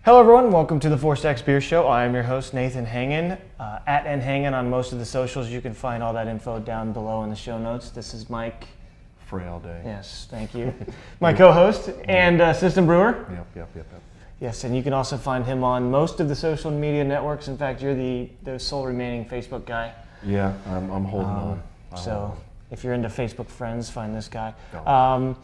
Hello everyone, welcome to the Four Stacks Beer Show. I am your host, Nathan Hangen, at nhangen on most of the socials. You can find all that info down below in the show notes. This is Mike. Frail day. Yes, thank you. My co-host and assistant brewer. Yep. Yes, and you can also find him on most of the social media networks. In fact, you're the sole remaining Facebook guy. Yeah, I'm holding on. So if you're into Facebook friends, find this guy. No.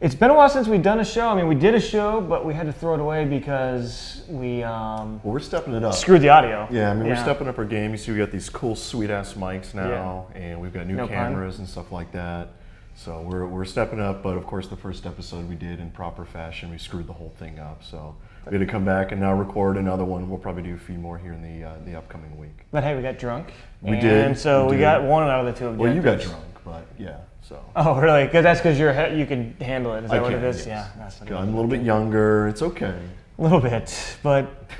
It's been a while since we've done a show. I mean, we did a show, but we had to throw it away because we Well, we're stepping it up. screwed the audio. Yeah, I mean, we're stepping up our game. You see, we got these cool, sweet-ass mics now, and we've got new cameras and stuff like that. So we're stepping up, but of course, the first episode we did in proper fashion, we screwed the whole thing up. So we had to come back and now record another one. We'll probably do a few more here in the upcoming week. But hey, we got drunk. We did. And so we got one out of the two objectives. Well, you got drunk, but yeah. So. Oh, really? Because that's because you can handle it. Is that what it is? Yes. Yeah. That's what I'm a little bit younger. It's okay. A little bit, but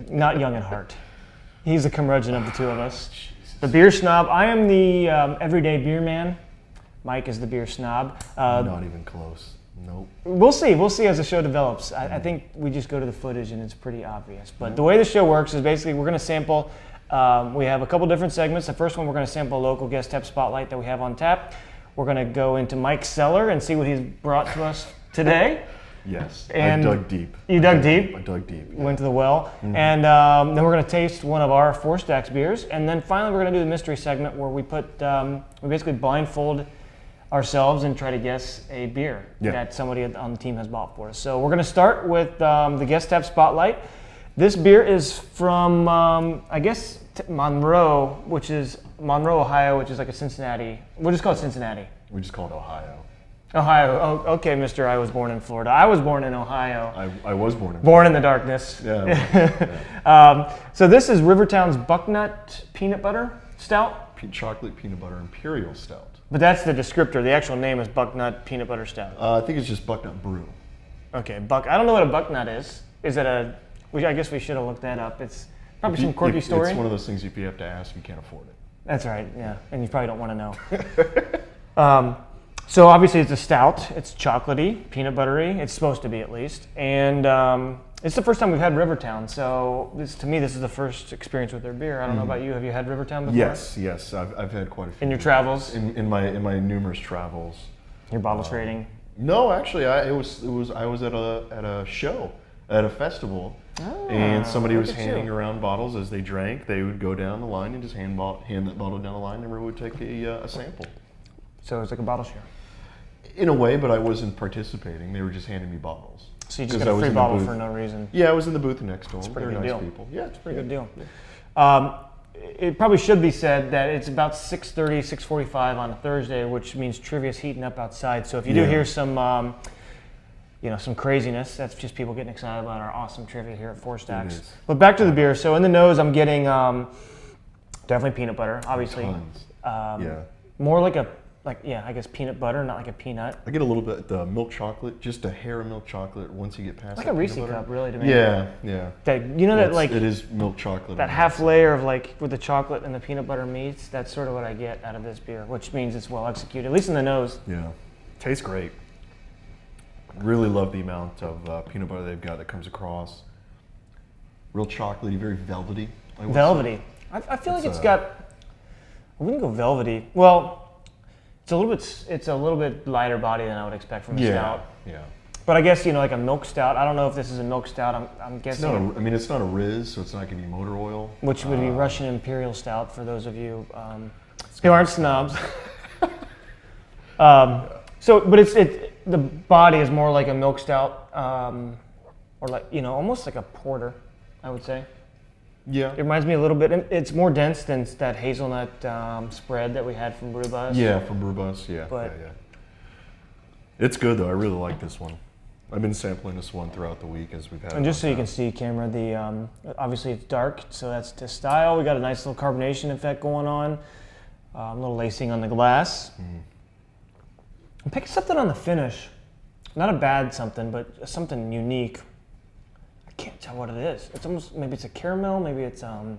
not young at heart. He's the curmudgeon of the two of us. Jesus. The beer snob. I am the everyday beer man. Mike is the beer snob. Not even close. Nope. We'll see. We'll see as the show develops. I think we just go to the footage and it's pretty obvious. But the way the show works is basically we're going to sample. We have a couple different segments. The first one, we're going to sample a local guest tap spotlight that we have on tap. We're going to go into Mike's cellar and see what he's brought to us today. Yes, And I dug deep. You dug deep? I dug deep. Yeah. Went to the well. And then we're going to taste one of our Four Stacks beers. And then finally, we're going to do the mystery segment where we we basically blindfold ourselves and try to guess a beer that somebody on the team has bought for us. So we're going to start with the guest tap spotlight. This beer is from, I guess, Monroe, Ohio, which is like a Cincinnati. We'll just call it Cincinnati. We just call it Ohio. Ohio. Oh, okay, mister. I was born in Florida. I was born in Ohio. I was born in Born in the darkness. Yeah. So this is Rivertown's Bucknut Peanut Butter Stout. Chocolate peanut butter imperial stout. But that's the descriptor. The actual name is Bucknut Peanut Butter Stout. I think it's just Bucknut Brew. Okay, I don't know what a Bucknut is. Is it I guess we should have looked that up. It's probably some quirky story. It's one of those things if you have to ask, you can't afford it. That's right, yeah. And you probably don't want to know. So obviously it's a stout. It's chocolatey, peanut buttery. It's supposed to be at least. And it's the first time we've had Rivertown. So to me, this is the first experience with their beer. I don't know about you. Have you had Rivertown before? Yes. I've had quite a few. In your travels? In my numerous travels. Your bottle trading? No, actually, I was at a show, at a festival. And somebody was handing around bottles as they drank. They would go down the line and just hand that bottle down the line, and everyone would take a sample. So it's like a bottle share? In a way, but I wasn't participating. They were just handing me bottles. So you just got a free bottle for no reason? Yeah, I was in the booth next door. It's a pretty They're good nice deal. people. Yeah, it's a pretty good deal. It probably should be said that it's about 6:30, 6:45 on a Thursday, which means trivia's heating up outside. So if you do hear some some craziness, that's just people getting excited about our awesome trivia here at Four Stacks. But back to the beer. So in the nose, I'm getting definitely peanut butter, obviously. Tons. More I guess peanut butter, not like a peanut. I get a little bit milk chocolate, just a hair of milk chocolate once you get past like that a Reese peanut butter. cup, really, to me. Yeah. It is milk chocolate. That half layer of with the chocolate and the peanut butter meets. That's sort of what I get out of this beer, which means it's well executed, at least in the nose. Yeah, tastes great. Really love the amount of peanut butter they've got that comes across. Real chocolatey, very velvety. Velvety. I feel like it's got. I wouldn't go velvety. Well, it's a little bit lighter body than I would expect from a stout. Yeah. But I guess like a milk stout. I don't know if this is a milk stout. I'm guessing. It's not a Riz, so it's not going to be motor oil. Which would be Russian Imperial Stout for those of you who aren't snobs. But the body is more like a milk stout, or almost like a porter, I would say. Yeah. It reminds me a little bit. It's more dense than that hazelnut spread that we had from Brew Bus. Yeah, from Brew Bus. Yeah. It's good though. I really like this one. I've been sampling this one throughout the week as we've had. And just so you can see, camera, obviously it's dark, so that's to style. We got a nice little carbonation effect going on. A little lacing on the glass. I'm picking something on the finish. Not a bad something, but something unique. I can't tell what it is. It's almost, maybe it's a caramel, maybe it's a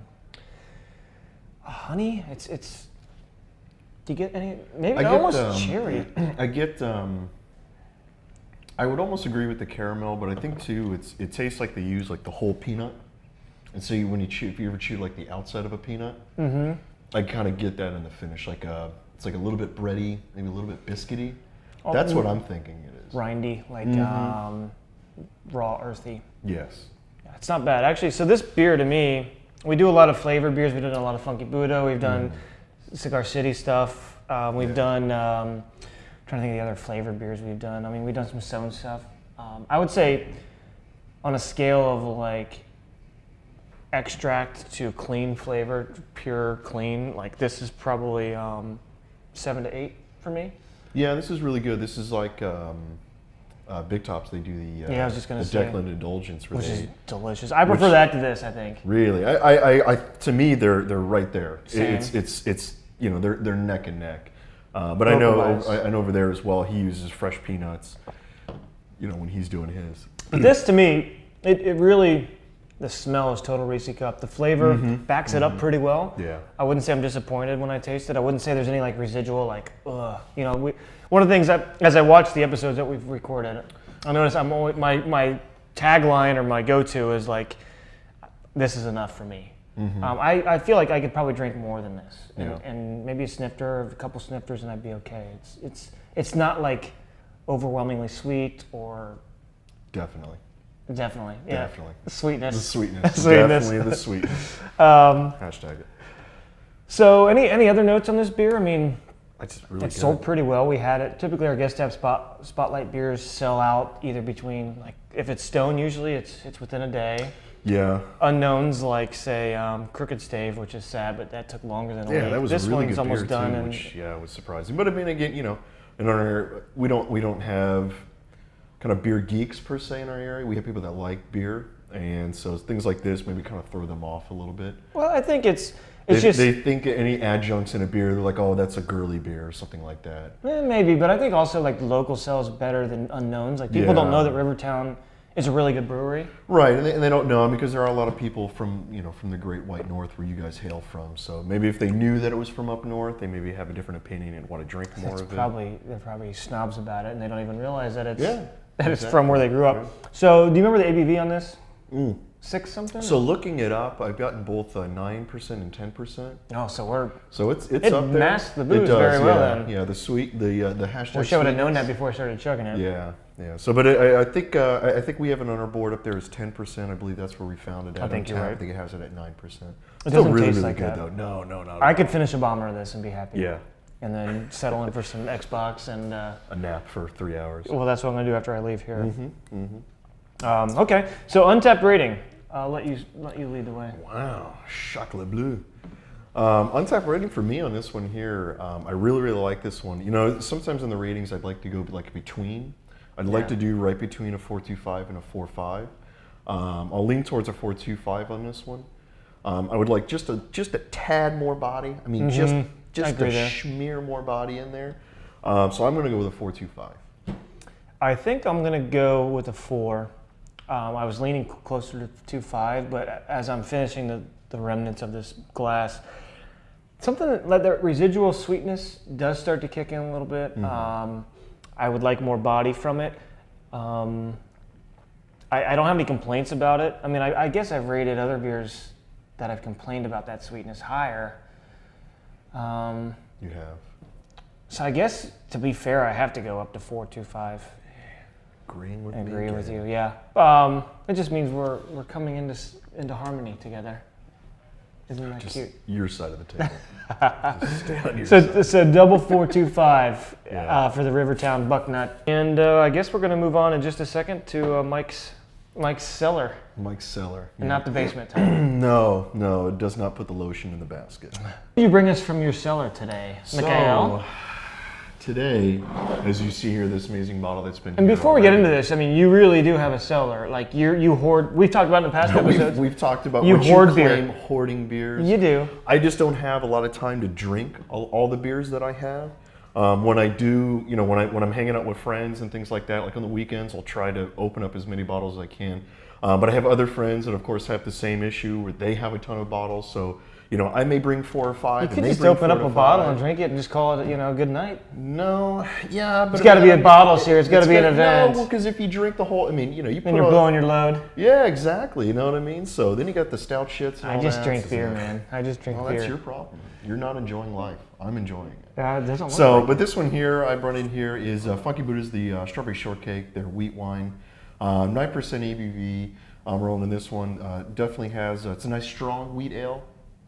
honey. It's. Do you get any? Maybe almost cherry. I get I would almost agree with the caramel, but I think too it tastes like they use like the whole peanut. And so when you chew, if you ever chew like the outside of a peanut, I kind of get that in the finish. Like it's like a little bit bready, maybe a little bit biscuity. That's what I'm thinking it is. Rindy, like raw, earthy. Yes. Yeah, it's not bad actually. So this beer to me, we do a lot of flavored beers. We've done a lot of Funky Buddha. We've done Cigar City stuff. We've done. Trying to think of the other flavored beers we've done. I mean, we've done some Stone stuff. I would say, on a scale of like extract to clean flavored, pure clean, like this is probably 7 to 8 for me. Yeah, this is really good. This is like Big Tops. They do the I was just gonna say, Declan Indulgence, which is delicious. I prefer that to this. I think. Really, I to me they're right there. Same. It's you know they're neck and neck. But I know over there as well. He uses fresh peanuts. You know when he's doing his. But this to me, it really. The smell is total Reese cup. The flavor backs it up pretty well. Yeah. I wouldn't say I'm disappointed when I taste it. I wouldn't say there's any like residual like ugh. You know, one of the things that as I watch the episodes that we've recorded, I notice I'm always, my tagline or my go-to is like, this is enough for me. I feel like I could probably drink more than this, and maybe a snifter, a couple snifters, and I'd be okay. It's not like overwhelmingly sweet or. Definitely. Definitely. The sweetness. The sweetness. Sweetness. Definitely the sweetness. Hashtag it. So any other notes on this beer? I mean, really it sold pretty well. We had it. Typically our guest tab spotlight beers sell out either between, like, if it's Stone, usually it's within a day. Yeah. Unknowns like say Crooked Stave, which is sad, but that took longer than a week. Yeah, that was this a really one's good almost beer done, too, and which was surprising. But I mean, again, in our we don't have kind of beer geeks per se in our area. We have people that like beer, and so things like this maybe kind of throw them off a little bit. Well, I think it's They just think any adjuncts in a beer, they're like, oh, that's a girly beer or something like that. maybe, but I think also like local sells better than unknowns. Like people don't know that Rivertown is a really good brewery. Right, and they don't know because there are a lot of people from from the Great White North where you guys hail from. So maybe if they knew that it was from up north, they maybe have a different opinion and want to drink more of it. They're probably snobs about it, and they don't even realize that it's exactly. from where they grew up. Yeah. So do you remember the ABV on this? 6 something? So looking it up, I've gotten both 9% and 10%. Oh, so it's it up there. masked the booze very well then. Yeah, the hashtag. Wish I would have known that before I started chugging it. Yeah. So, but I think we have it on our board up there as 10%. I believe that's where we found it at. I think you're right. I think it has it at 9%. It doesn't really, taste really like good that. though. No, not I could finish a bomber of this and be happy. Yeah. And then settle in for some Xbox and a nap for 3 hours. Well, that's what I'm gonna do after I leave here. Okay, so Untapped rating. I'll let you lead the way. Wow, chocolat bleu. Untapped rating for me on this one here. I really like this one. Sometimes in the ratings I'd like to go like between. I'd like to do right between a 4.25 and a 4.5. I'll lean towards a 4.25 on this one. I would like just a tad more body. I mean, just a schmear more body in there. So I'm going to go with a 4.25. I think I'm going to go with a 4. I was leaning closer to 2.5, but as I'm finishing the remnants of this glass, something like the residual sweetness does start to kick in a little bit. I would like more body from it. I don't have any complaints about it. I mean, I guess I've rated other beers that I've complained about that sweetness higher. You have. So I guess, to be fair, I have to go up to 4.25. Agreeing with I me agree again. with you, yeah. It just means we're coming into harmony together. Isn't that cute? Your side of the table. Just stay on your side. It's a double 4.25 for the Rivertown Bucknut. And I guess we're going to move on in just a second to Mike's cellar. Mike's cellar. And not the basement type. No, it does not put the lotion in the basket. What do you bring us from your cellar today, Mikhail? So, today, as you see here, this amazing bottle that's been. And before we get into this, I mean, you really do have a cellar. Like you hoard. We've talked about it in the past episodes. We've talked about you what hoard you claim beer. Hoarding beers. You do. I just don't have a lot of time to drink all the beers that I have. When I do, when I'm hanging out with friends and things like that, like on the weekends, I'll try to open up as many bottles as I can. But I have other friends that, of course, have the same issue where they have a ton of bottles. So, I may bring 4 or 5. You could just open up a bottle and drink it and just call it, good night. No, yeah, but it's got to be a bottle here. It's got to be an event. No, because if you drink the whole, you put. And you're blowing your load. Yeah, exactly. You know what I mean. So then you got the stout shits. And I just drink beer, man. I just drink beer. That's your problem. You're not enjoying life. I'm enjoying it. Doesn't so, like but this one here I brought in here is Funky Buddha's the strawberry shortcake. Their wheat wine, 9% ABV. I'm rolling in this one. Definitely has. It's a nice strong wheat ale.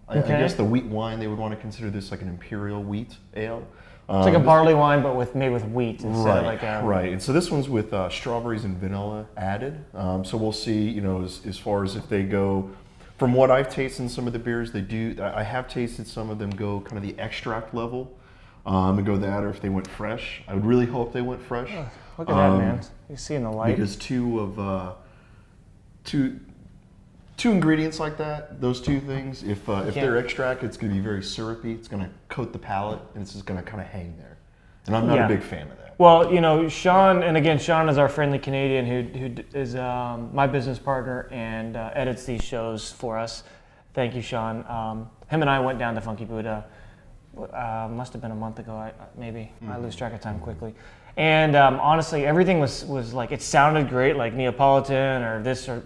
I guess the wheat wine, they would want to consider this like an imperial wheat ale. It's like a barley wine, but made with wheat instead of like a... Right, and so this one's with strawberries and vanilla added. So we'll see, as far as if they go, from what I've tasted in some of the beers, I have tasted some of them go kind of the extract level and go that, or if they went fresh. I would really hope they went fresh. Oh, look at that, man. You see in the light. Because two ingredients like that, those two things, if they're extract, it's going to be very syrupy. It's going to coat the palate, and it's just going to kind of hang there. And I'm not a big fan of that. Well, Shawn, and again, Shawn is our friendly Canadian who is my business partner and edits these shows for us. Thank you, Shawn. Him and I went down to Funky Buddha. Must have been a month ago, maybe. I lose track of time quickly. And honestly, everything was like, it sounded great, like Neapolitan or this or,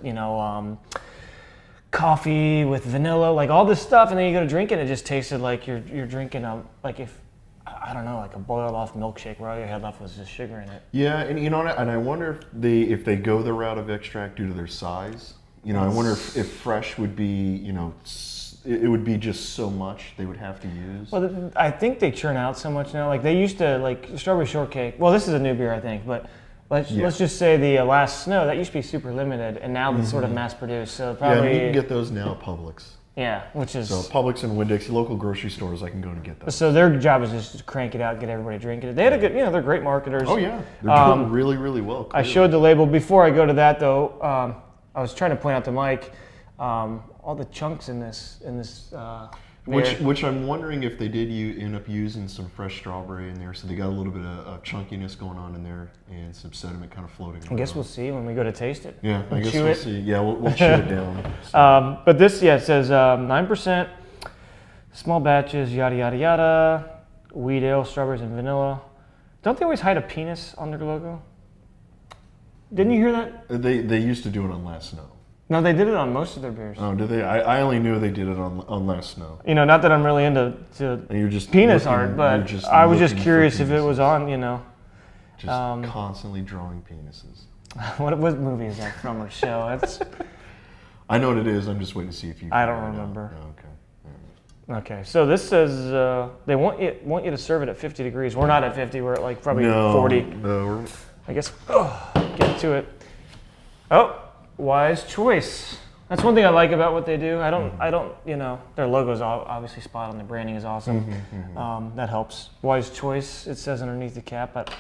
coffee with vanilla, like all this stuff, and then you go to drink it, and it just tasted like you're drinking like a boiled off milkshake where all you had left was just sugar in it. Yeah, and and I wonder if they go the route of extract due to their size. I wonder if fresh would be, it would be just so much they would have to use. Well, I think they churn out so much now. Like they used to, like strawberry shortcake. Well, this is a new beer, I think, but let's just say the Last Snow, that used to be super limited, and now it's sort of mass produced. So probably you can get those now at Publix. Yeah, which is so Publix and Winn-Dixie, local grocery stores, I can go and get those. So their job is just to crank it out, get everybody drinking it. They had a good, they're great marketers. Oh yeah, they're doing really, really well. Clearly. I showed the label before I go to that though. I was trying to point out to Mike all the chunks in this. Which I'm wondering if they did end up using some fresh strawberry in there, so they got a little bit of chunkiness going on in there and some sediment kind of floating around. I guess we'll see when we go to taste it. Yeah, I guess we'll see. Yeah, we'll chew it down. So. But this, it says 9%, small batches, yada, yada, yada, wheat ale, strawberries and vanilla. Don't they always hide a penis on their logo? Didn't you hear that? They used to do it on Last Snow. No, they did it on most of their beers. Oh, did they? I only knew they did it on Last Snow. Not that I'm really into penis art, but I was just curious if it was on, Just constantly drawing penises. What movie is that from or show? I know what it is. I'm just waiting to see if you. I don't remember. Oh, okay. Okay, so this says they want you to serve it at 50 degrees. We're not at 50. We're at like probably 40. No. I guess. Get to it. Oh. Wise choice. That's one thing I like about what they do. I don't, their logo's obviously spot on. Their branding is awesome. That helps. Wise choice, it says underneath the cap, but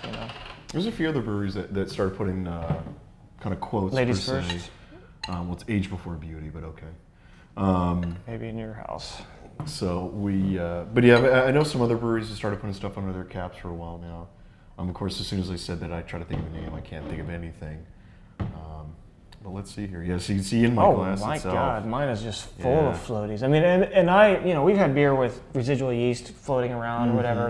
There's a few other breweries that started putting kind of quotes. Ladies first. Well, it's age before beauty, but okay. Maybe in your house. So but yeah, I know some other breweries have started putting stuff under their caps for a while now. Of course, as soon as I said that, I try to think of a name. I can't think of anything. But let's see here. Yes, you can see in my glass itself. Oh my God, mine is just full of floaties. I mean, and I, we've had beer with residual yeast floating around or whatever,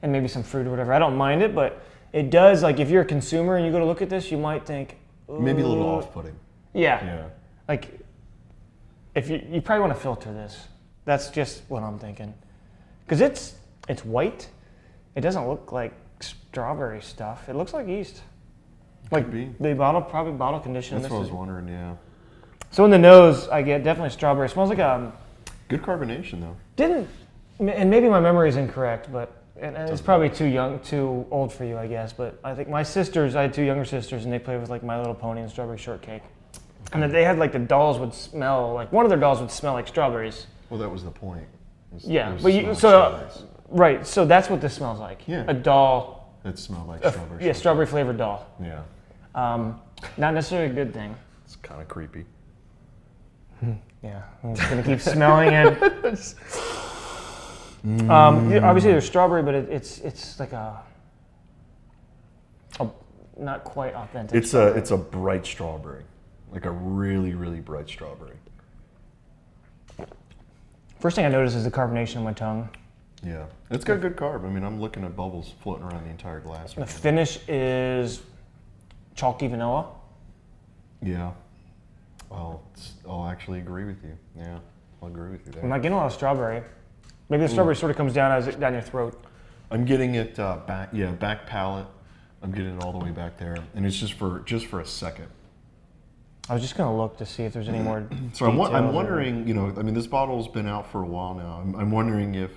and maybe some fruit or whatever. I don't mind it, but it does, like if you're a consumer and you go to look at this, you might think, maybe a little off-putting. Yeah. Like, if you probably want to filter this. That's just what I'm thinking. Because it's white. It doesn't look like strawberry stuff. It looks like yeast. Like they probably bottle conditioned. That's what I was wondering, yeah. So in the nose, I get definitely strawberry. It smells like good carbonation though. And maybe my memory is incorrect, but and it's probably too old for you, I guess. But I think I had two younger sisters, and they played with like My Little Pony and Strawberry Shortcake, and then they had like the dolls would smell like one of their dolls would smell like strawberries. Well, that was the point. Right. So that's what this smells like. Yeah. A doll. It smelled like strawberry. Yeah, strawberry flavored doll. Yeah. Not necessarily a good thing. It's kind of creepy. Yeah, I'm just gonna keep smelling it. Obviously, there's strawberry, but it's like a not quite authentic. It's a bright strawberry, like a really, really bright strawberry. First thing I notice is the carbonation on my tongue. Yeah, it's got good carb. I mean, I'm looking at bubbles floating around the entire glass. The finish is chalky vanilla. Yeah. I'll actually agree with you. Yeah, I'll agree with you there. I'm not getting a lot of strawberry. Maybe the strawberry sort of comes down down your throat. I'm getting it back palate. I'm getting it all the way back there, and it's just for a second. I was just gonna look to see if there's any more. So I'm wondering, I mean, this bottle's been out for a while now. I'm wondering if,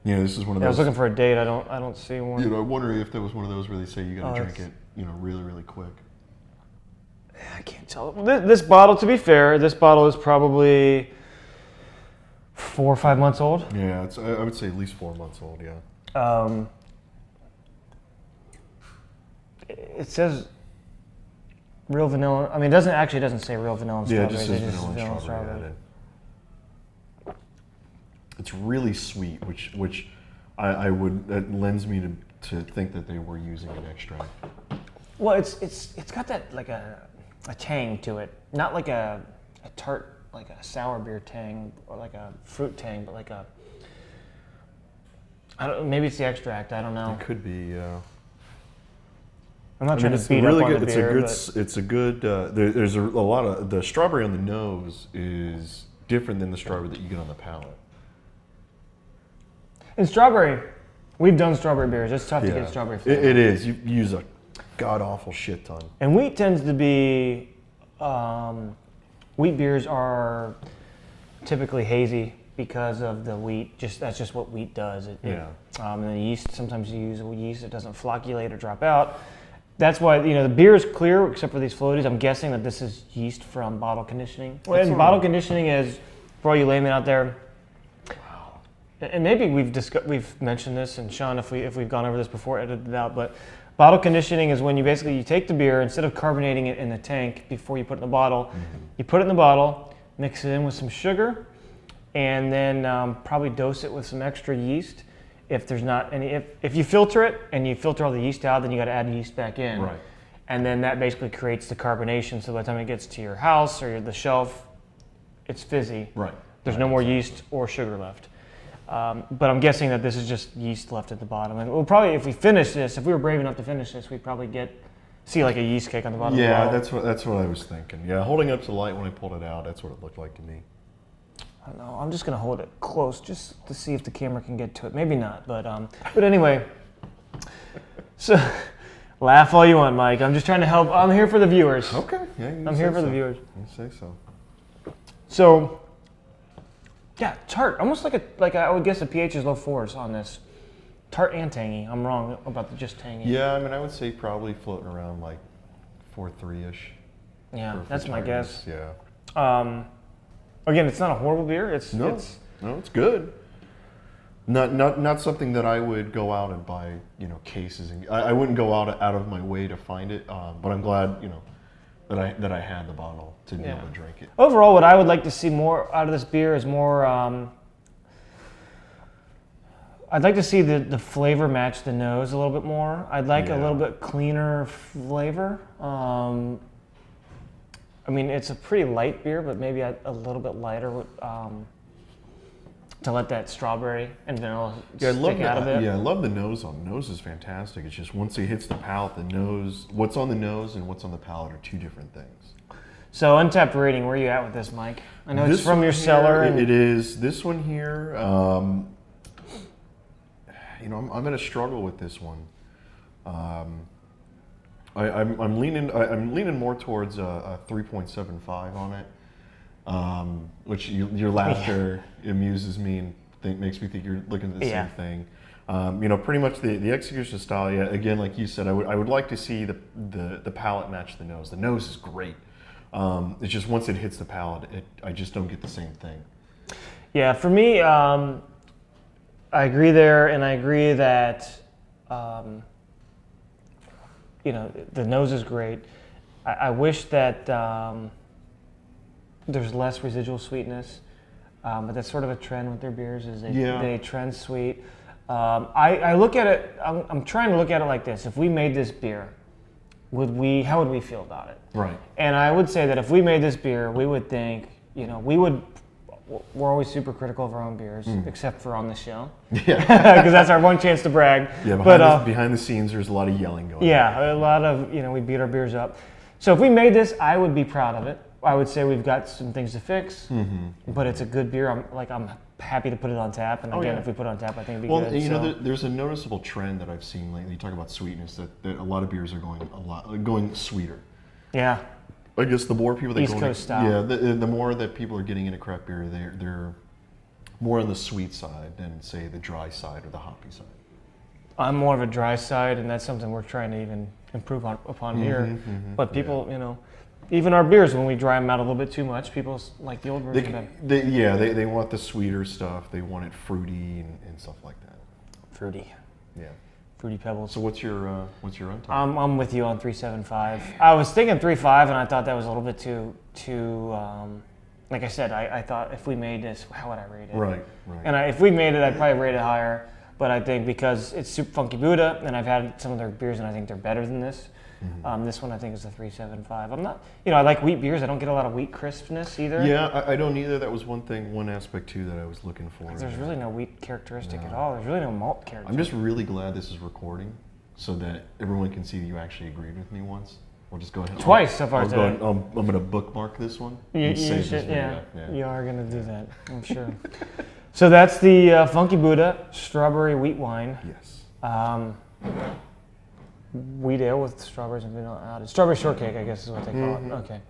this is one of those. I was looking for a date. I don't see one. I'm wondering if there was one of those where they say you gotta drink it, really, really quick. I can't tell. This bottle, to be fair, this bottle is probably 4 or 5 months old. Yeah, I would say at least 4 months old. Yeah. It says real vanilla. I mean, it doesn't say real vanilla and strawberry. Yeah, it just says vanilla and strawberry added. It's really sweet, which that lends me to think that they were using an extract. Well, it's got that like a tang to it, not like a tart, like a sour beer tang or like a fruit tang, but like maybe it's the extract. I don't know. It could be. I'm not trying to beat up on the beer. It's a good. There's a lot of the strawberry on the nose is different than the strawberry that you get on the palate. In strawberry, we've done strawberry beers. It's tough to get strawberry flavor. It is. You use a god awful shit ton. And wheat tends to be. Wheat beers are typically hazy because of the wheat. That's just what wheat does. And the yeast. Sometimes you use a yeast that doesn't flocculate or drop out. That's why the beer is clear except for these floaties. I'm guessing that this is yeast from bottle conditioning. And bottle conditioning is, for all you laymen out there. Wow. And maybe we've mentioned this, and Shawn, if we've gone over this before, edited it out. But bottle conditioning is when you take the beer, instead of carbonating it in the tank before you put it in the bottle, you put it in the bottle, mix it in with some sugar, and then probably dose it with some extra yeast. If there's not any, if you filter it and you filter all the yeast out, then you got to add yeast back in. Right. And then that basically creates the carbonation. So by the time it gets to your house or the shelf, it's fizzy. Right. There's no more yeast or sugar left. But I'm guessing that this is just yeast left at the bottom. And we'll probably, if we were brave enough to finish this, we'd probably see like a yeast cake on the bottom of the bottle. Yeah, that's what I was thinking. Yeah, holding up to the light when I pulled it out, that's what it looked like to me. I don't know. I'm just gonna hold it close just to see if the camera can get to it. Maybe not, but anyway. So, laugh all you want, Mike. I'm just trying to help. I'm here for the viewers. Okay. Yeah, I'm here for the viewers. You say so. So, yeah, tart. Almost like I would guess the pH is low 4s on this. Tart and tangy. I'm wrong about the just tangy. Yeah, I mean, I would say probably floating around like 4.3-ish. Yeah, that's my guess. Yeah. Again, it's not a horrible beer. It's good. Not something that I would go out and buy, cases. And I wouldn't go out of my way to find it. But I'm glad, that I had the bottle to be able to drink it. Overall, what I would like to see more out of this beer is more. I'd like to see the flavor match the nose a little bit more. I'd like a little bit cleaner flavor. I mean, it's a pretty light beer, but maybe a little bit lighter to let that strawberry and vanilla stick out of it. Yeah, I love the nose on. The nose is fantastic. It's just once it hits the palate, what's on the nose and what's on the palate are two different things. So, Untapped rating, where are you at with this, Mike? I know it's from your cellar. It is. This one here, I'm going to struggle with this one. I'm leaning more towards a 3.75 on it, which your laughter amuses me and makes me think you're looking at the same thing. Pretty much the execution style. Yeah, again, like you said, I would like to see the palate match the nose. The nose is great. It's just once it hits the palate, I just don't get the same thing. Yeah, for me, I agree there, and I agree that. The nose is great. I wish that there's less residual sweetness, but that's sort of a trend with their beers. They trend sweet. I look at it. I'm trying to look at it like this: if we made this beer, how would we feel about it? Right. And I would say that if we made this beer, we would think, we would we're always super critical of our own beers, except for on the show. Yeah. Because that's our one chance to brag. Yeah, behind the scenes, there's a lot of yelling going on. Yeah, a lot of, we beat our beers up. So if we made this, I would be proud of it. I would say we've got some things to fix, but it's a good beer. I'm happy to put it on tap. And again, if we put it on tap, I think it'd be good. Well, there's a noticeable trend that I've seen lately. You talk about sweetness, that a lot of beers are going sweeter. Yeah. I guess the more people that East Coast style. Yeah, the more that people are getting into craft beer, they're more on the sweet side than say the dry side or the hoppy side. I'm more of a dry side, and that's something we're trying to even improve upon here. But people, even our beers, when we dry them out a little bit too much, people like the old version. They want the sweeter stuff. They want it fruity and stuff like that. Fruity. Yeah. Fruity Pebbles. So what's your own time? I'm with you on 3.75. I was thinking 3.5, and I thought that was a little bit too. Like I said, I thought if we made this, how would I rate it? Right. And if we made it, I'd probably rate it higher. But I think because it's Super Funky Buddha, and I've had some of their beers, and I think they're better than this. This one I think is a 3.75. I'm not, I like wheat beers. I don't get a lot of wheat crispness either. Yeah, I don't either. That was one aspect too that I was looking for. There's really no wheat characteristic at all. There's really no malt characteristic. I'm just really glad this is recording, so that everyone can see you actually agreed with me once. We'll just go ahead. Twice so far today. I'm going to bookmark this one. You should, yeah. You are going to do that, I'm sure. So that's the Funky Buddha strawberry wheat wine. Yes. Wheat ale with strawberries and vanilla added. Strawberry shortcake, I guess is what they call it. Okay.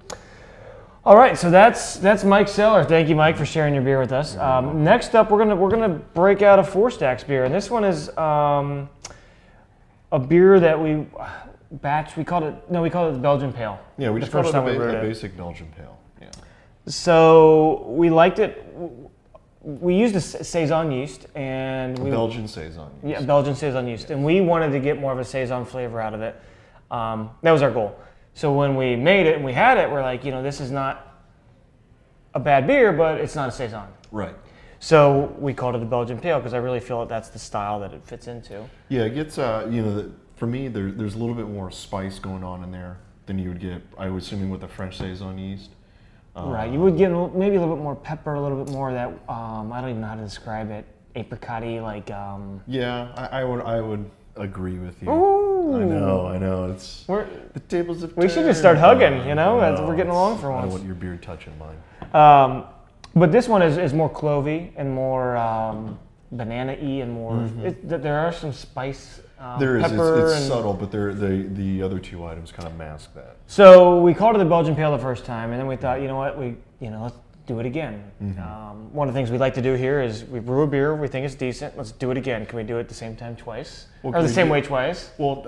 All right, so that's Mike Seller. Thank you, Mike, for sharing your beer with us. Next up, we're gonna break out a Four Stacks beer, and this one is a beer that we called it the Belgian Pale. Yeah, we just called it a basic Belgian Pale. Yeah. So we liked it. We used a Saison yeast, and Belgian Saison yeast. Yeah, Belgian Saison yeast, and we wanted to get more of a Saison flavor out of it. That was our goal. So when we made it and we had it, we're like, this is not a bad beer, but it's not a Saison. Right. So we called it a Belgian Pale because I really feel that that's the style that it fits into. Yeah, it gets, for me, there's a little bit more spice going on in there than you would get, I was assuming, with the French Saison yeast. Right, you would get maybe a little bit more pepper, a little bit more of that, I don't even know how to describe it, apricot-y, like... Yeah, I would agree with you. Ooh. I know, the tables have turned. We should just start hugging, as we're getting along for once. I don't want your beard touching mine. But this one is more clovey and more banana-y and more... There are some spice... There is. Pepper it's subtle, but the other two items kind of mask that. So we called it the Belgian Pale the first time, and then we thought, let's do it again. One of the things we like to do here is we brew a beer, we think it's decent, let's do it again. Can we do it the same time twice? Or the same way twice? Well,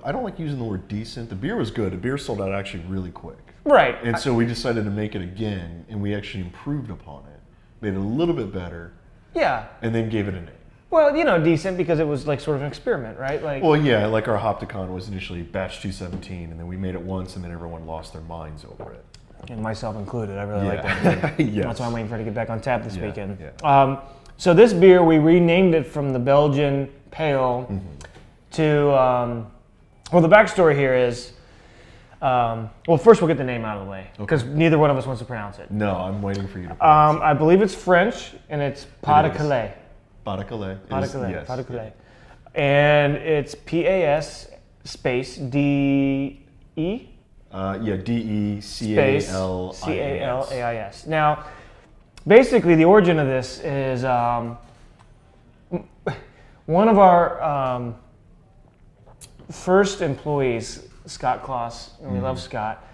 I don't like using the word decent. The beer was good. The beer sold out actually really quick. Right. And so we decided to make it again, and we actually improved upon it, made it a little bit better. Yeah. And then gave it a name. Well, decent because it was like sort of an experiment, right? Well, yeah, like our Hopticon was initially batch 217, and then we made it once, and then everyone lost their minds over it. And myself included. I really like that beer. Yes. That's why I'm waiting for it to get back on tap this weekend. Yeah. So this beer, we renamed it from the Belgian Pale to, the backstory here is, first we'll get the name out of the way, because neither one of us wants to pronounce it. No, I'm waiting for you to pronounce it. I believe it's French, and it's Pas de Calais. Pas de Calais. Yes. Pas de Calais. And it's PAS space DE? DECALAIS. CALAIS. Now, basically, the origin of this is one of our first employees, Scott Kloss, and we love Scott.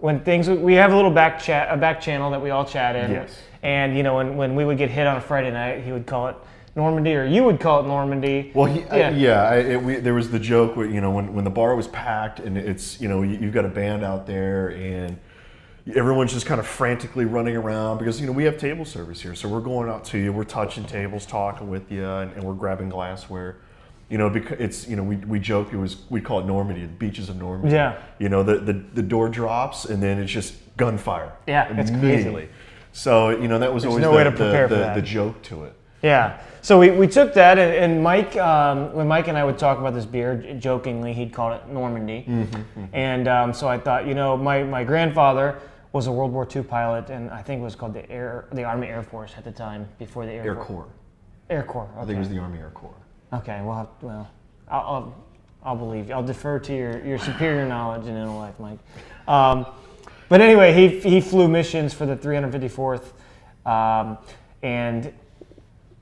We have a little back channel that we all chat in. Yes. And when we would get hit on a Friday night, he would call it Normandy, or you would call it Normandy. Well, there was the joke where, when the bar was packed and it's, you've got a band out there and everyone's just kind of frantically running around because, we have table service here. So we're going out to you, we're touching tables, talking with you, and we're grabbing glassware. Because it's, we joke we'd call it Normandy, the beaches of Normandy. Yeah. The door drops and then it's just gunfire. Yeah, it's crazy. So, that was always the joke to it. Yeah. So we took that, and Mike, when Mike and I would talk about this beer, jokingly, he'd call it Normandy. And so I thought, my grandfather was a World War II pilot, and I think it was called the Army Air Force at the time, before the Air Corps. Air Corps. Okay. I think it was the Army Air Corps. Okay, well, I'll believe you. I'll defer to your superior knowledge and intellect, Mike. But anyway, he flew missions for the 354th, and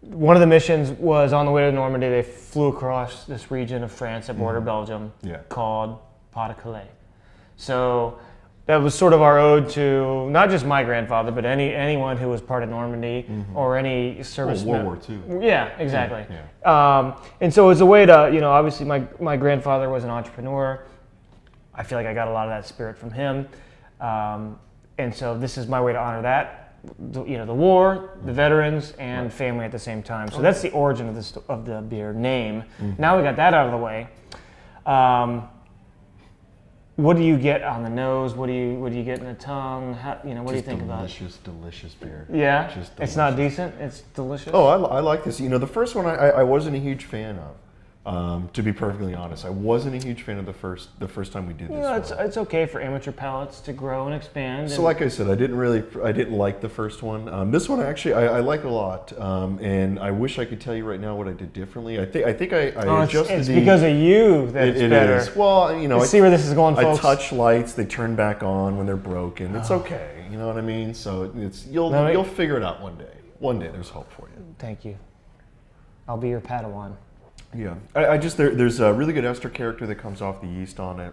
one of the missions was on the way to Normandy. They flew across this region of France that bordered Belgium, called Pas-de-Calais. So that was sort of our ode to not just my grandfather, but anyone who was part of Normandy or any service. World War II. Yeah, exactly. Yeah. And so it's a way to, obviously my grandfather was an entrepreneur. I feel like I got a lot of that spirit from him. And so this is my way to honor that. The war, the veterans, and family at the same time. So that's the origin of the beer name. Now we got that out of the way. What do you get on the nose? What do you get in the tongue? What do you think about it? Delicious beer. Yeah, just delicious. It's not decent. It's delicious. Oh, I like this. The first one I wasn't a huge fan of. To be perfectly honest, I wasn't a huge fan of the first time we did this. It's okay for amateur palates to grow and expand. So, like I said, I didn't like the first one. This one actually I like a lot, and I wish I could tell you right now what I did differently. I think I adjusted. It's because of you that it's better. Is. Well, I see where this is going, folks. I touch lights; they turn back on when they're broken. It's okay. You know what I mean? So you'll figure it out one day. One day, there's hope for you. Thank you. I'll be your Padawan. Yeah, there's a really good ester character that comes off the yeast on it.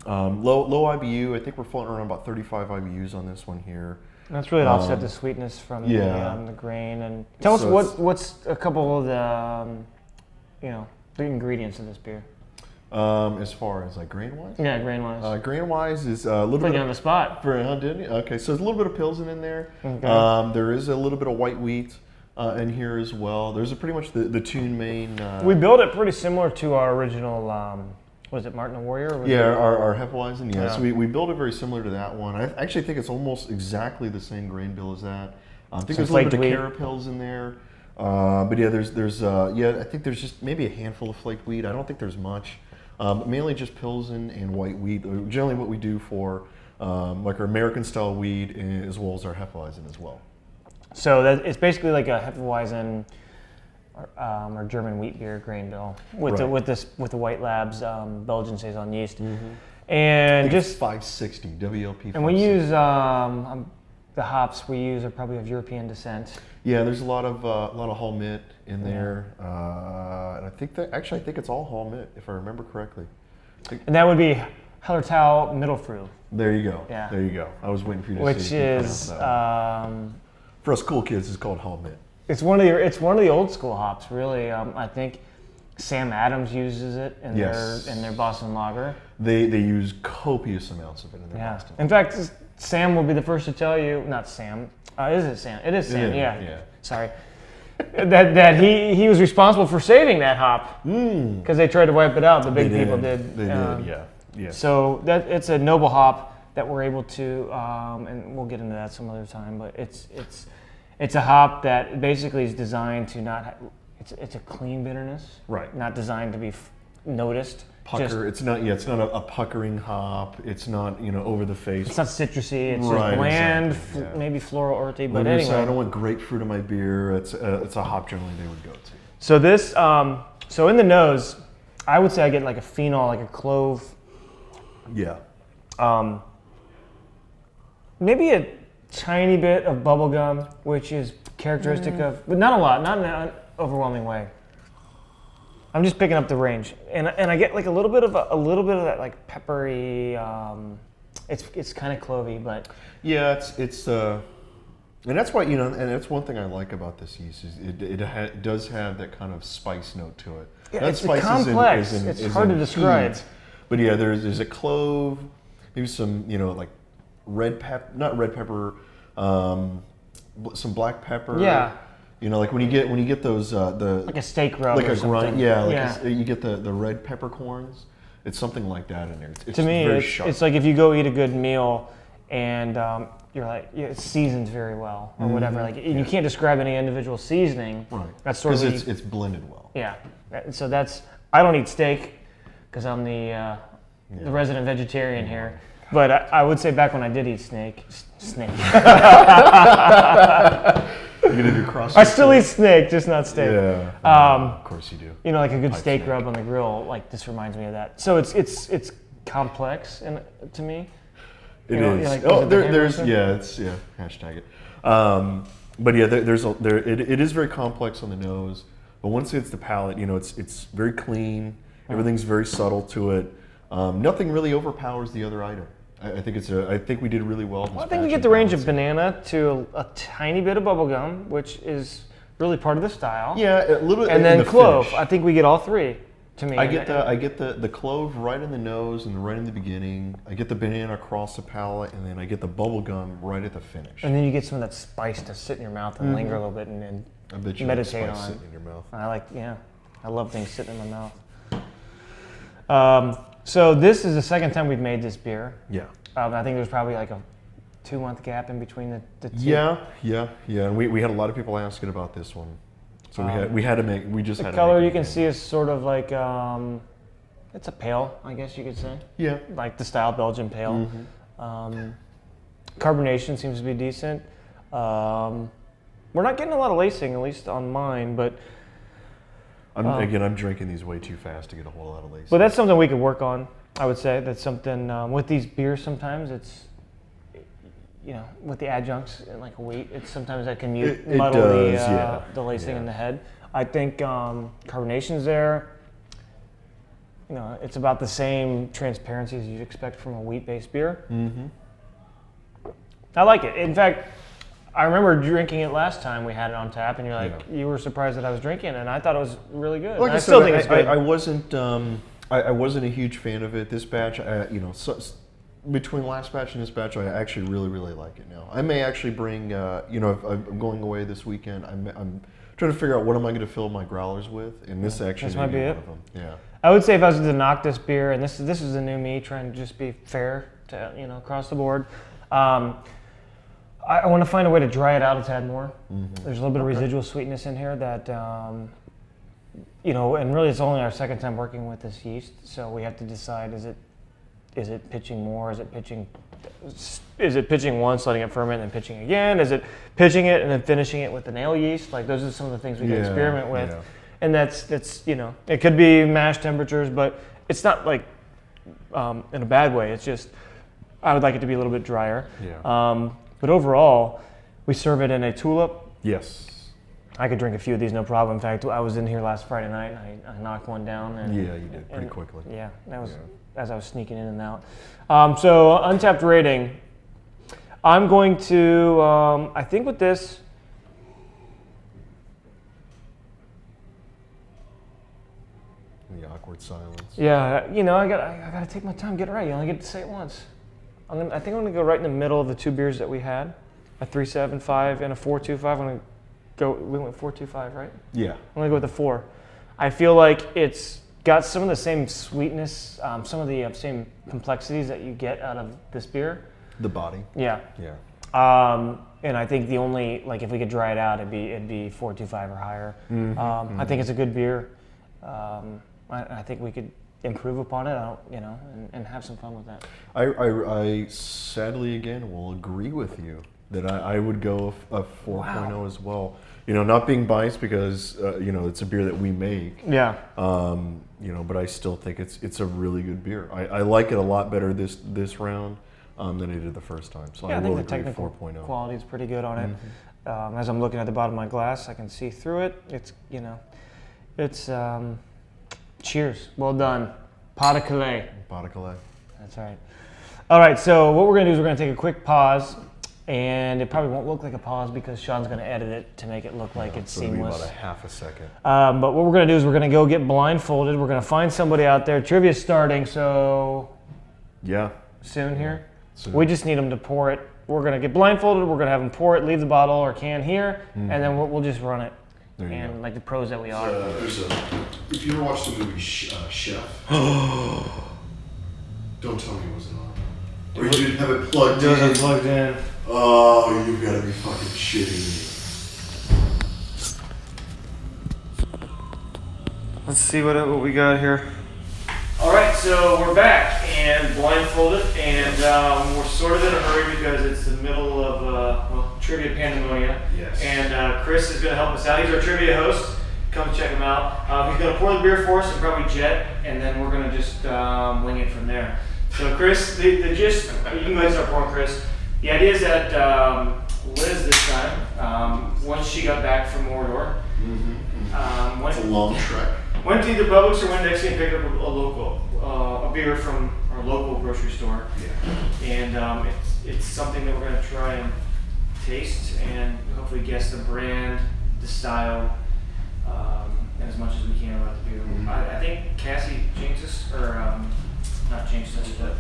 Low IBU. I think we're floating around about 35 IBUs on this one here. That's really to offset the sweetness from the grain. And tell us what's a couple of the the ingredients of this beer. As far as like grain wise. Yeah, grain wise. Grain wise is a little bit on the spot. Didn't you? Okay, so there's a little bit of Pilsen in there. Okay. There is a little bit of white wheat. In here as well. There's pretty much the two main... we built it pretty similar to our original, was it Martin the Warrior? Our Hefeweizen, yeah. So we built it very similar to that one. I actually think it's almost exactly the same grain bill as that. I think there's a little bit of carapils in there. But yeah, there's I think there's just maybe a handful of flaked wheat. I don't think there's much. Mainly just Pilsen and white wheat. Generally what we do for like our American style wheat as well as our Hefeweizen as well. So it's basically like a Hefeweizen or German wheat beer grain bill with the White Labs Belgian saison yeast, and just 560 WLP. And we use the hops we use are probably of European descent. Yeah, there's a lot of Hall Mit in there, and I think it's all Hall Mit if I remember correctly. And that would be Hallertau Mittelfrüh. There you go. Yeah. There you go. I was waiting for you to Which say. Which is. For us cool kids, it's called Hall Mit. It's one of the old school hops, really. I think Sam Adams uses it in their Boston Lager. They use copious amounts of it in their Boston. In fact, Sam will be the first to tell you. Not Sam. Is it Sam? It is Sam. Yeah. Sorry. that he was responsible for saving that hop because they tried to wipe it out. The big people did. They did. Yeah. So it's a noble hop that we're able to, and we'll get into that some other time. But it's a hop that basically is designed to it's a clean bitterness, right? Not designed to be noticed. Pucker. It's not a puckering hop. It's not over the face. It's not citrusy. It's just bland, maybe floral earthy. But anyway, I don't want grapefruit in my beer. It's a hop generally they would go to. So this, so in the nose, I would say I get like a phenol, like a clove. Yeah. Maybe a tiny bit of bubblegum, which is characteristic of, but not a lot, not in an overwhelming way. I'm just picking up the range, and I get like a little bit of that like peppery. It's kind of clovey, but yeah, it's and that's why and that's one thing I like about this yeast is it does have that kind of spice note to it. Yeah, that it's complex. It's hard to describe. But yeah, there's a clove, maybe some like red pepper, not red pepper, some black pepper. Yeah. Like when you get those like a steak rub like or a something. grunt, you get the red peppercorns. It's something like that in there. It's to me, very sharp. It's like if you go eat a good meal and you're like it's seasoned very well or whatever. Like you can't describe any individual seasoning. Right. That's sort of it's blended well. Yeah. So I don't eat steak because I'm the resident vegetarian here. But I would say back when I did eat snake. You're gonna do CrossFit? I still eat snake, just not steak. Yeah. Of course you do. You know, like a good steak snake. rub on the grill. Like this reminds me of that. So it's complex to me. It You know, is. like, Oh, is it the there's hamburger? hashtag it. But yeah, it is very complex on the nose. But once it's the palate, you know, it's very clean. Everything's very subtle to it. Nothing really overpowers the other item. I think we did really well. I think we get the range of banana to a tiny bit of bubblegum, which is really part of the style. Yeah, a little. And then clove. Finish. I think we get all three. To me, I get the clove right in the nose and right in the beginning. I get the banana across the palate, and then I get the bubblegum right at the finish. And then you get some of that spice to sit in your mouth and linger a little bit and I bet you meditate spice on. sitting in your mouth. I love things sitting in my mouth. So this is the second time we've made this beer. Yeah. I think there's probably like a 2-month gap in between the two. Yeah. And we had a lot of people asking about this one, so we had to make. We just the had color to make you can see is sort of like it's a pale, I guess you could say. Yeah. Like the style Belgian pale. Carbonation seems to be decent. We're not getting a lot of lacing, at least on mine, but I'm drinking these way too fast to get a whole lot of lace. But that's something we could work on, I would say. That's something, with these beers sometimes, it's, you know, with the adjuncts and like wheat, it's sometimes that can muddle the lacing in the head. I think carbonation's there. You know, it's about the same transparency as you'd expect from a wheat-based beer. I like it. In fact, I remember drinking it last time we had it on tap, and you're like, you were surprised that I was drinking it, and I thought it was really good. Like I still think it's good. I wasn't a huge fan of it. This batch, between last batch and this batch, I actually really like it now. I may actually bring, if I'm going away this weekend, I'm trying to figure out what am I going to fill my growlers with, and this actually might be one it. of them. Yeah. I would say if I was to knock this beer, and this is the new me trying to just be fair to across the board. I want to find a way to dry it out a tad more. There's a little bit of residual sweetness in here that, and really it's only our second time working with this yeast, so we have to decide: is it pitching more? Is it pitching once, letting it ferment, and then pitching again? Is it pitching it and then finishing it with the nail yeast? Like those are some of the things we can experiment with, and that's it could be mash temperatures, but it's not like in a bad way. It's just I would like it to be a little bit drier. Yeah. But overall, we serve it in a tulip. Yes. I could drink a few of these, no problem. In fact, I was in here last Friday night, and I knocked one down. And, yeah, you did pretty quickly. Yeah, that was as I was sneaking in and out. So Untapped rating, I'm going to, I think with this, The awkward silence. yeah, I gotta take my time, get it right. You only get to say it once. I think I'm gonna go right in the middle of the two beers that we had, a 3.75 and a 4.25. We went 4.25, right? Yeah. I'm gonna go with the 4. I feel like it's got some of the same sweetness, some of the same complexities that you get out of this beer. The body. Yeah. Yeah. And I think the only, like, if we could dry it out, it'd be 4.25 or higher. I think it's a good beer. I think we could improve upon it, and have some fun with that. I sadly again will agree with you that I would go a 4.0 as well. Not being biased because it's a beer that we make. Yeah. But I still think it's a really good beer. I like it a lot better this round than I did the first time. So yeah, I think will the agree technical 4.0. quality is pretty good on it. As I'm looking at the bottom of my glass, I can see through it. It's cheers. Well done. Pas de Calais. Pas de Calais. That's right. All right, so what we're going to do is we're going to take a quick pause, and it probably won't look like a pause because Shawn's going to edit it to make it look like it's seamless. It'll be about a half a second. But what we're going to do is we're going to go get blindfolded. We're going to find somebody out there. Trivia's starting, so soon here. Soon. We just need them to pour it. We're going to get blindfolded. We're going to have them pour it, leave the bottle or can here, and then we'll just run it. And like the pros that we are. If you ever watched the movie Chef, don't tell me it wasn't on. Or you didn't have it plugged in. Plugged in. Oh, you've got to be fucking shitting me. Let's see what we got here. All right, so we're back, and blindfolded, and we're sort of in a hurry because it's the middle of trivia pandemonium. Yes. And Chris is going to help us out. He's our trivia host. Come check him out. He's going to pour the beer for us and probably jet, and then we're going to just wing it from there. So Chris, the gist, you can go ahead and start pouring, Chris. The idea is that Liz this time, once she got back from Mordor, It's a long trek. went to either Publix or Windex and picked up a beer from our local grocery store. Yeah. And it's something that we're going to try and taste and hopefully guess the brand, the style, and as much as we can about the beer. I think Cassie changed us, or not changed us, but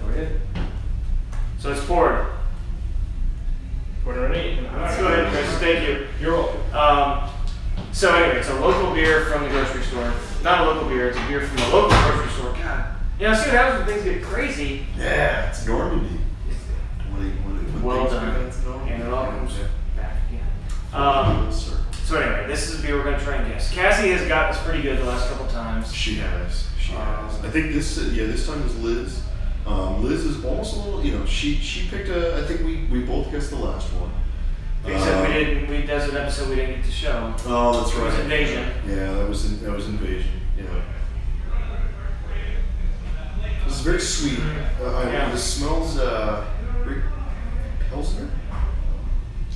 so it's poured. Poured already? Let's go ahead, Chris. Thank you. You're welcome. So anyway, it's a local beer from the grocery store. Not a local beer, it's a beer from the local grocery store. God. You know, see what happens when things get crazy. Yeah, it's Normandy. Well done. And it all comes back again. So anyway, this is a beer we're going to try and guess. Cassie has got us pretty good the last couple times. She has. I think this time is Liz. Liz is almost a little, she picked I think we both guessed the last one. Except we didn't, that's an episode we didn't get to show. Oh, that's right. It was Invasion. Yeah, that was Invasion. Yeah. This is very sweet. This smells very Pilsner.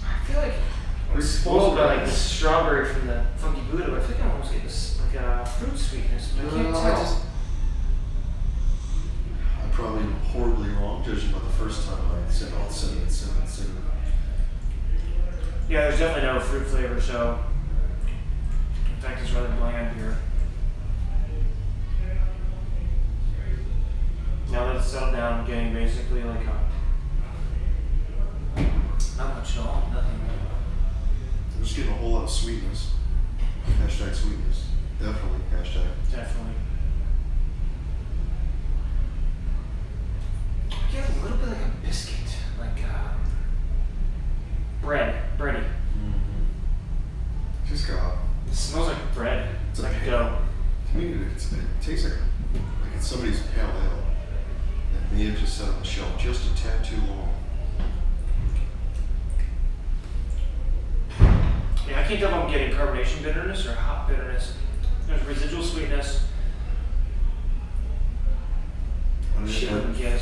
I feel like I'm spoiled by like the strawberry from the Funky Buddha. I feel like I almost get this like fruit sweetness, but I can't tell. I'm probably horribly wrong judging by the first time I said all cinnamon. Yeah, there's definitely no fruit flavor, so in fact it's rather bland here. Now that it's settled down, I'm getting basically like not much at all, nothing. I'm just getting a whole lot of sweetness. Hashtag sweetness. Definitely. Hashtag. Definitely. I get a little bit like a biscuit, like bready. Just got. It smells like bread. It's like dough. To me, it tastes like it's somebody's pale ale that may have just sat on the shelf just a tad too long. Yeah, I can't tell if I'm getting carbonation bitterness or hop bitterness. There's residual sweetness. I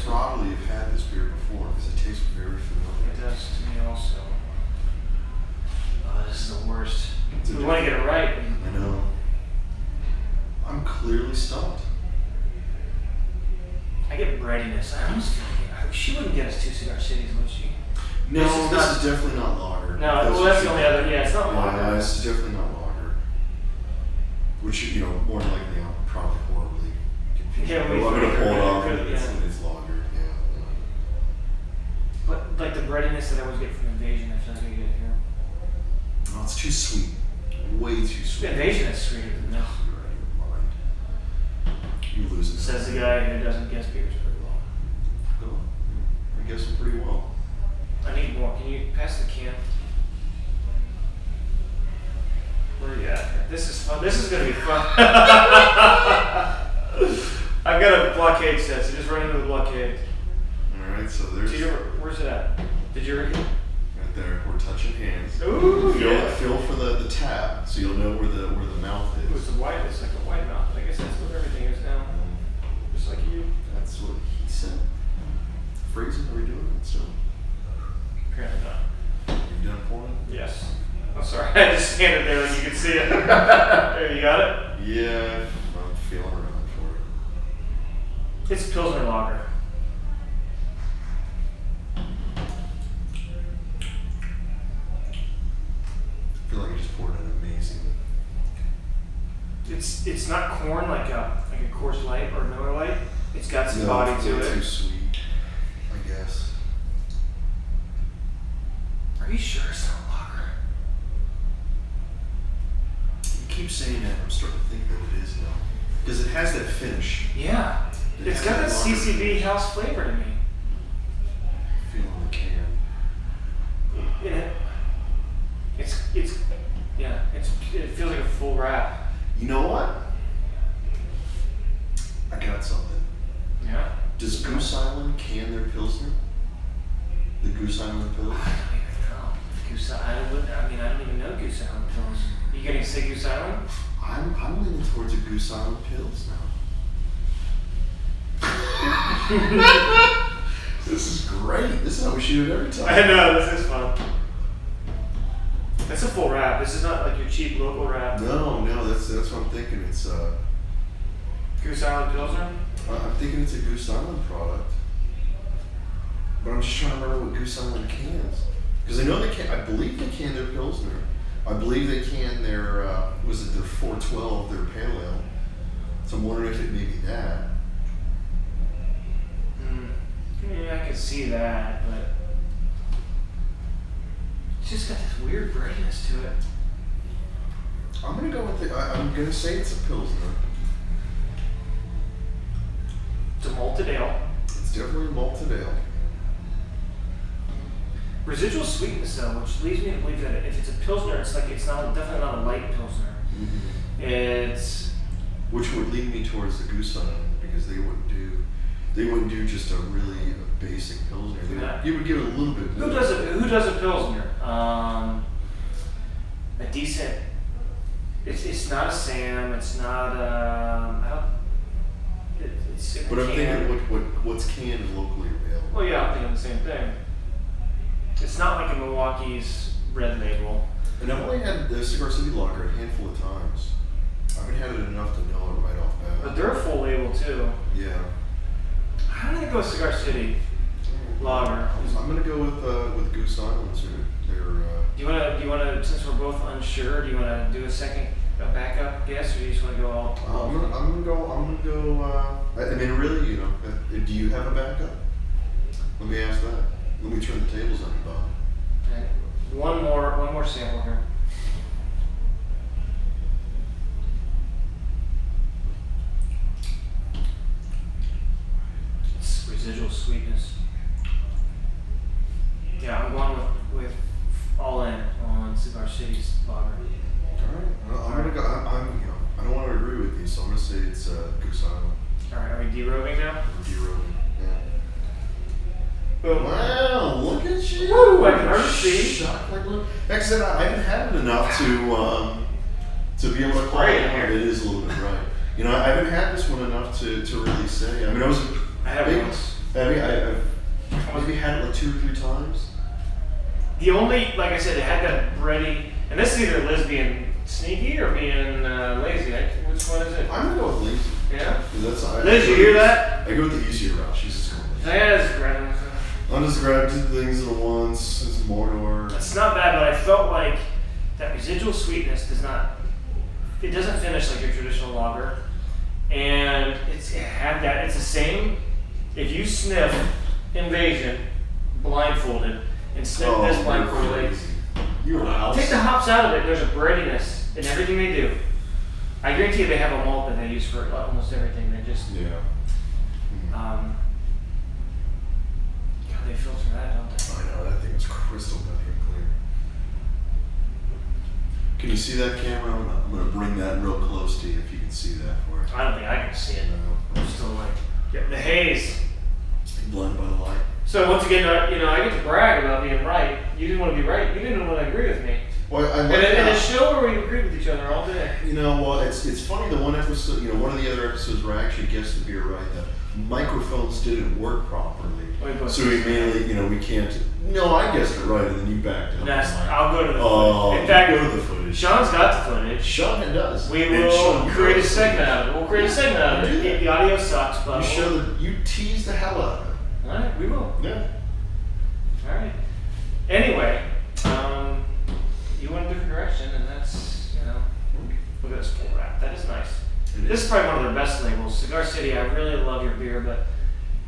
probably have had this beer before because it tastes very familiar. It does to me also. Oh, this is the worst. We want to get it right. I know. I'm clearly stumped. I get breadiness. I almost feel like she wouldn't get us 2 Cigar Cities, would she? No, this is definitely not lager. No, well, that's the only other. Yeah, it's not lager. Yeah, this is definitely not lager. Which, more than likely, I'm probably horribly confused. Yeah, I'm going to pull it off and yeah. it's lager. Yeah. But like the breadiness that I always get from Invasion, I feel like I get here. No, it's too sweet. Way too sweet. Invasion is sweeter than this. You're out of your mind. You lose it. Says the guy who doesn't guess beers very well. Well, I guess I'm pretty well. I need more. Can you pass the can? Where are you at? This is fun. This is going to be fun. I've got a blockade set, so just run into the blockade. Alright, so there's... Where's it at? Did you read it? Right there. We're touching hands. Ooh, Feel for the tab, so you'll know where the mouth Ooh, is. it's like a white mouth. I guess that's what everything is now. Just like you. That's what he said. Phrasing, are we doing it? So, Apparently not. you done pouring? Yes. I'm sorry. I just handed it there like you could see it. There, you got it? Yeah, I'm feeling around for it. It's Pilsner Lager. I feel like I just poured an amazing. It's not corn like a Coors Light or Miller Lite. It's got some body to Too it. sweet, I guess. Are you sure it's not lager? You keep saying that, I'm starting to think that it is now. Because it has that finish. Yeah. It's got that CCB house flavor to me. Feeling the can. It feels like a full wrap. You know what? I got something. Yeah. Does Goose Goose Island pills? I don't even know. Goose Island. I don't even know Goose Island pills. You getting to say Goose Island? I'm leaning towards a Goose Island pills now. This is great. This is how we shoot it every time. I know, this is fun. That's a full wrap. This is not like your cheap local wrap. No, that's what I'm thinking. It's Goose Island Pilsner? I'm thinking it's a Goose Island product. But I'm just trying to remember what Goose Island cans. Because I know they can. I believe they can their Pilsner. I believe they can their their 412, their pale ale. So I'm wondering if it may be that. Yeah, I could see that, but it's just got this weird brightness to it. I'm gonna go with I'm gonna say it's a Pilsner. It's a malted ale. It's definitely a malted ale. Residual sweetness though, which leads me to believe that if it's a Pilsner, it's definitely not a light Pilsner. Mm-hmm. It's which would lead me towards the Goose Island because they wouldn't do just a really basic Pilsner. You would give it a little bit. Who does a Pilsner? A decent. It's not a Sam. It's not. It's but I'm thinking what's canned and locally available. Well, yeah, I'm thinking the same thing. It's not like a Milwaukee's Red Label. And I've only had the Cigar City Lager a handful of times. I haven't had it enough to know it right off bat. But they're a full label too. Yeah. How do they go Cigar City Lager? I'm gonna go with Goose Islands. Do you wanna since we're both unsure, do you wanna do a backup guess, or do you just wanna go all? I'm gonna go. I mean, really, do you have a backup? Let me ask that. Let me turn the tables on you, Bob. Okay. One more sample here. It's residual sweetness. Yeah, I'm going with all in on Cigar City's lager. All right, I'm gonna go. I don't want to agree with you, so I'm gonna say it's Goose Island. All right, are we de-roving now? We're de-roving. Yeah. Boom. Wow, look at you! Woo, I can hardly see. Shocked like look. Like I said, I haven't had it enough to be able to call it out. It is a little bit bright. I haven't had this one enough to really say. I mean, I have once. I've maybe had it like 2 or 3 times. The only, like I said, it had that bready, and this is either Liz being sneaky or being lazy. Which one is it? I'm gonna go with lazy. Yeah? Liz, you hear that? I go with the easier route. She's just going lazy. Yeah, it's great. I'll just grab 2 things at once. It's more. It's not bad, but I felt like that residual sweetness doesn't finish like your traditional lager. And it's the same. If you sniff Invasion blindfolded and sniff this blindfolded, take the hops out of it, there's a breadiness in everything they do. I guarantee you they have a malt that they use for almost everything. They just they filter that, don't they? I know, that thing is crystal clear. Can you see that camera? I'm gonna bring that real close to you if you can see that for it. I don't think I can see it. No. I'm still the haze. Blinded by the light. So once again, I get to brag about being right. You didn't want to be right. You didn't want to agree with me. Well, and a show where we agreed with each other all day. Well, it's funny. The one episode, one of the other episodes where I actually guessed the beer right, the microphones didn't work properly. So we mainly, we can't. No, I guessed it right, and then you backed up. I'll go to the footage. In fact, go to the footage. Shawn's got the footage. Shawn does. We will create a segment out of it. We'll create a segment out of it. The audio sucks, but you tease the hell out of it. All right, we will. Yeah. All right. Anyway, you went a different direction, and that's, look at this full wrap. That is nice. This is probably one of their best labels. Cigar City, I really love your beer, but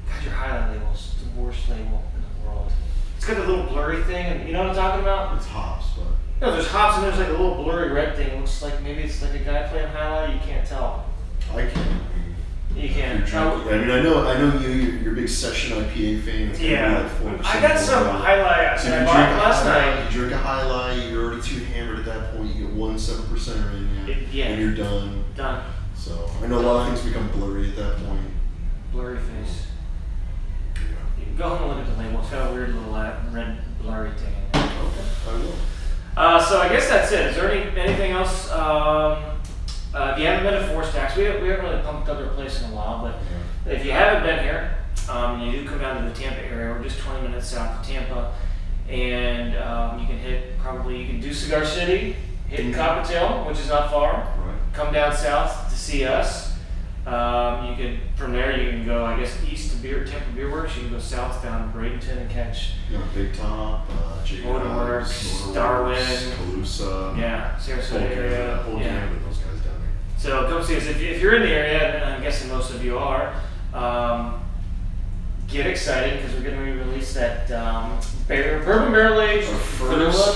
God, your highlight label's the worst label in the world. It's got the little blurry thing, and you know what I'm talking about? It's hops, but. No, there's hops, and there's like a little blurry red thing. It looks like maybe it's like a guy playing highlight. You can't tell. I can't. You can. I mean, I know you're a big session IPA fan. It's yeah. Like 4%. I got some highlight so that I bought last night. You drink a highlight, you're already too hammered at that point. You get 1 7%er in you, and you're done. Done. So I know a lot of things become blurry at that point. Blurry face. Yeah. go home and look at the label. It's got a weird little red blurry thing in there. Okay, I will. So I guess that's it. Is there anything else? If you haven't been to Four Stacks, we haven't really pumped up their place in a while, but if you haven't been here, you do come down to the Tampa area. We're just 20 minutes south of Tampa, and you can do Cigar City, hit Coppertail, which is not far. Right. Come down south to see us. From there you can go, I guess, east to Tampa Beer Works. You can go south down to Bradenton and catch Big Top, Motorworks, Darwin, Calusa. Yeah, Sarasota area. Whole gamut of those guys down there. So come see us if you're in the area, and I'm guessing most of you are. Get excited because we're going to release that bourbon barrel aged vanilla.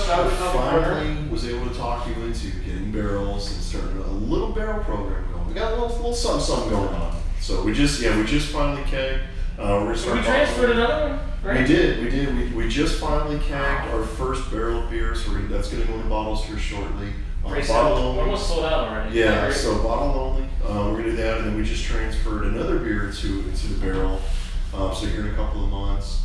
Finally was able to talk you into getting barrels and starting a little barrel program going. We got a little something going on. So we just finally kegged. We're gonna start. We transferred another one, right? We did. We just finally kegged our first barrel beer. So that's going to go into bottles here shortly. Bottle only. Almost sold out already. Yeah. So bottle only. We're gonna do that, and then we just transferred another beer into the barrel. So here in a couple of months,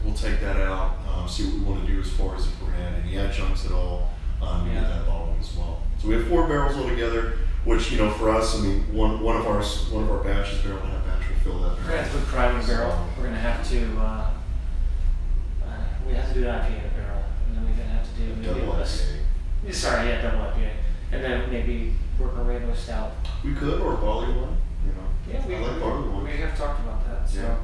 we'll take that out, see what we want to do as far as if we're going to add any adjuncts at all, and get that bottled as well. So we have 4 barrels altogether, which for us, I mean, one of our batches, barrel and a half batch, will fill that barrel. We're going to put priming barrel. We're going to have to we have to do an IPA in a barrel, and then we're going to have to do maybe double IPA. Sorry, yeah, double IPA, and then maybe work our way to a stout. We could, or a barley one. Yeah, we like barley one. We have talked about that. So. Yeah.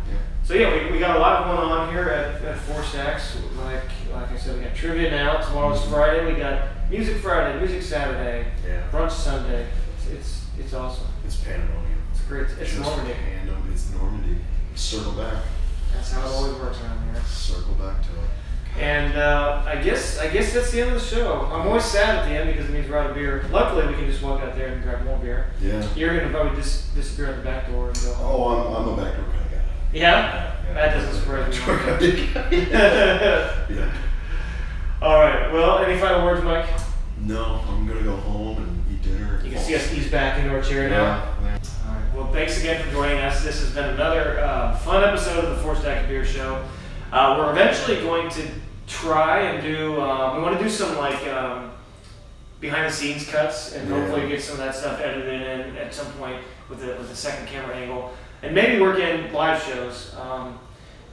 So yeah, we got a lot going on here at Four Stacks. Like I said, we got trivia now. Tomorrow's Friday. We got music Friday, music Saturday, brunch Sunday. It's awesome. It's pandemonium. It's great. It's Normandy. It's Normandy. Circle back. That's how it always works around here. Circle back to it. And I guess that's the end of the show. I'm always sad at the end because it means we're out of beer. Luckily, we can just walk out there and grab more beer. Yeah. You're gonna probably disappear at the back door and go home. Oh, I'm a back door kind of guy. Yeah? That doesn't surprise me. Yeah. All right. Well, any final words, Mike? No, I'm gonna go home and eat dinner. You can see us ease back into our chair now. Yeah. All right. Well, thanks again for joining us. This has been another fun episode of the Four Stacks Beer Show. We're eventually going to try and do. We want to do some behind the scenes cuts and hopefully get some of that stuff edited in at some point with a second camera angle. And maybe work in live shows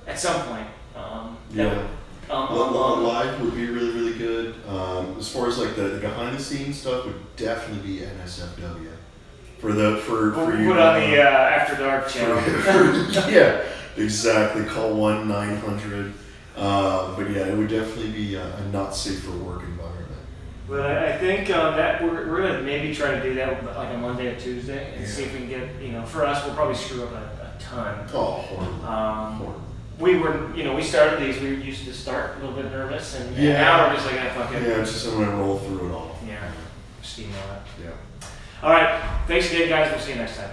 at some point. Live would be really, really good. As far as like the behind the scenes stuff would definitely be NSFW. For you. Put on the After Dark channel. Yeah, exactly. Call 1-900. But yeah, it would definitely be a not safe for work environment. But I think that we're gonna maybe try to do that like a Monday or Tuesday and see if we can get for us we'll probably screw up a ton. Oh, horrible. We were we started these. We used to start a little bit nervous and now we're just like fuck it. Yeah, it's just I'm gonna roll through it all. Yeah, steamroll it. Yeah. All right, thanks again, guys. We'll see you next time.